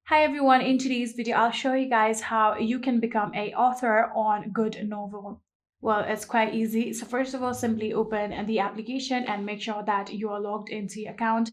Hi everyone, in today's video I'll show you guys how you can become an author on GoodNovel. Well, it's quite easy. So first of all, simply open the application and make sure that you are logged into your account.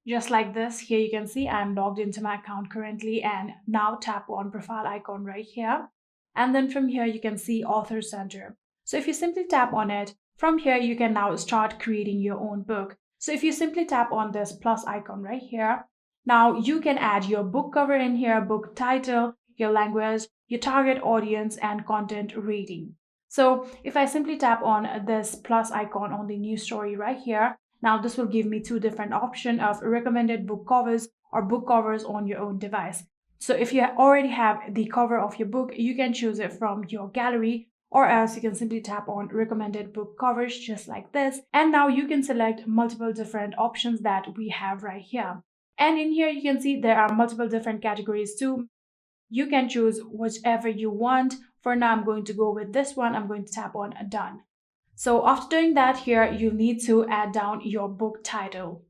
Just like this, here you can see I'm logged into my account currently, and now tap on profile icon right here. And then from here you can see Author Center. So if you simply tap on it, from here you can now start creating your own book. So if you simply tap on this plus icon right here, now you can add your book cover in here, book title, your language, your target audience, and content rating. So if I simply tap on this plus icon on the new story right here, now this will give me two different options of recommended book covers or book covers on your own device. So if you already have the cover of your book, you can choose it from your gallery, or else you can simply tap on recommended book covers just like this. And now you can select multiple different options that we have right here. And in here, you can see there are multiple different categories too. You can choose whichever you want. For now, I'm going to go with this one. I'm going to tap on done. So after doing that, here you need to add down your book title.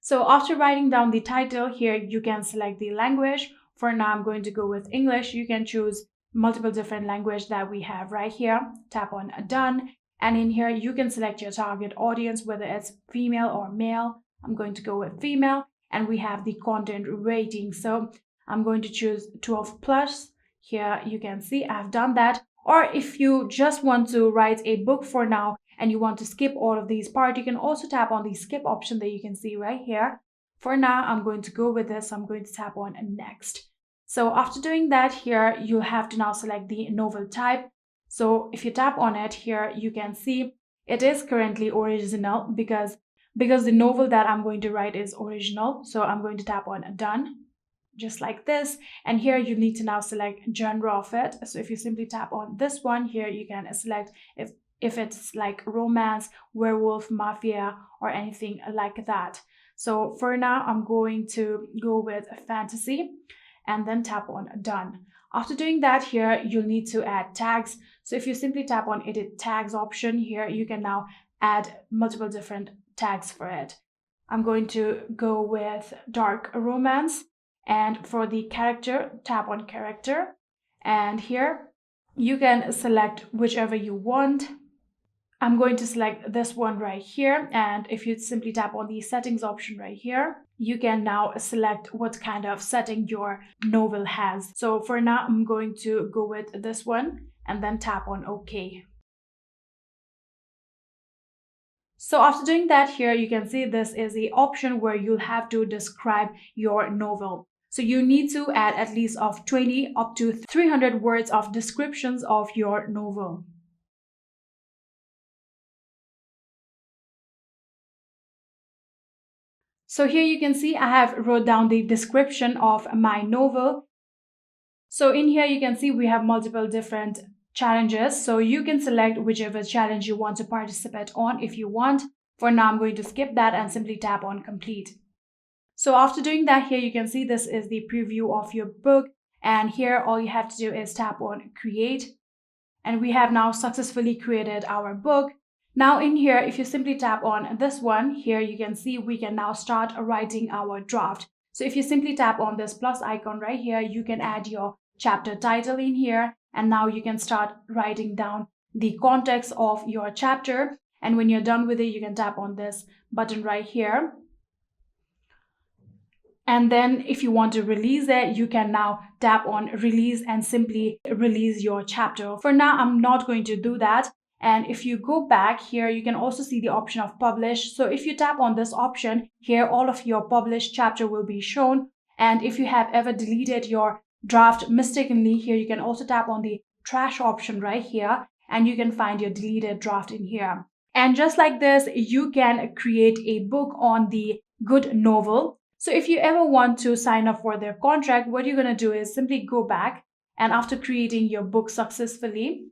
So after writing down the title, here you can select the language. For now, I'm going to go with English. You can choose multiple different language that we have right here. Tap on done. And in here, you can select your target audience, whether it's female or male. I'm going to go with female. And we have the content rating. So I'm going to choose 12 plus. Here you can see I've done that. Or if you just want to write a book for now and you want to skip all of these parts, you can also tap on the skip option that you can see right here. For now, I'm going to go with this. I'm going to tap on next. So after doing that, here you'll have to now select the novel type. So if you tap on it here, you can see it is currently original because the novel that I'm going to write is original. So I'm going to tap on done, just like this. And here you need to now select genre of it. So if you simply tap on this one here, you can select if it's like romance, werewolf, mafia, or anything like that. So for now, I'm going to go with fantasy and then tap on done. After doing that, here you'll need to add tags. So if you simply tap on edit tags option here, you can now add multiple different tags for it. I'm going to go with dark romance, and for the character, tap on character, and here you can select whichever you want. I'm going to select this one right here, and if you simply tap on the settings option right here, you can now select what kind of setting your novel has. So for now, I'm going to go with this one and then tap on OK. So after doing that here, you can see this is the option where you'll have to describe your novel. So you need to add at least of 20 up to 300 words of descriptions of your novel. So here you can see I have wrote down the description of my novel. So in here you can see we have multiple different challenges. So you can select whichever challenge you want to participate on if you want. For now, I'm going to skip that and simply tap on complete. So after doing that, here you can see this is the preview of your book. And here all you have to do is tap on create. And we have now successfully created our book. Now in here, if you simply tap on this one, here you can see we can now start writing our draft. So if you simply tap on this plus icon right here, you can add your chapter title in here. And now you can start writing down the context of your chapter. And when you're done with it, you can tap on this button right here. And then if you want to release it, you can now tap on release and simply release your chapter. For now, I'm not going to do that. And if you go back here, you can also see the option of publish. So if you tap on this option here, all of your published chapter will be shown. And if you have ever deleted your draft mistakenly, here you can also tap on the trash option right here, and you can find your deleted draft in here. And just like this, you can create a book on the GoodNovel. So if you ever want to sign up for their contract, what you're going to do is simply go back, and after creating your book successfully,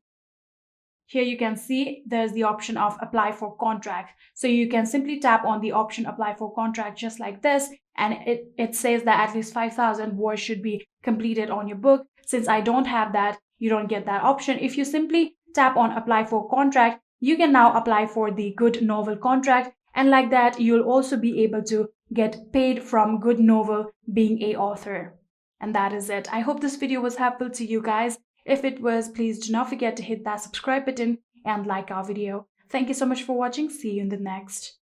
here you can see there's the option of apply for contract. So you can simply tap on the option apply for contract just like this, and it says that at least 5,000 words should be completed on your book. Since I don't have that, you don't get that option. If you simply tap on apply for contract, you can now apply for the GoodNovel contract, And like that, you'll also be able to get paid from GoodNovel being a author. And that is it. I hope this video was helpful to you guys. If it was, please do not forget to hit that subscribe button and like our video. Thank you so much for watching. See you in the next.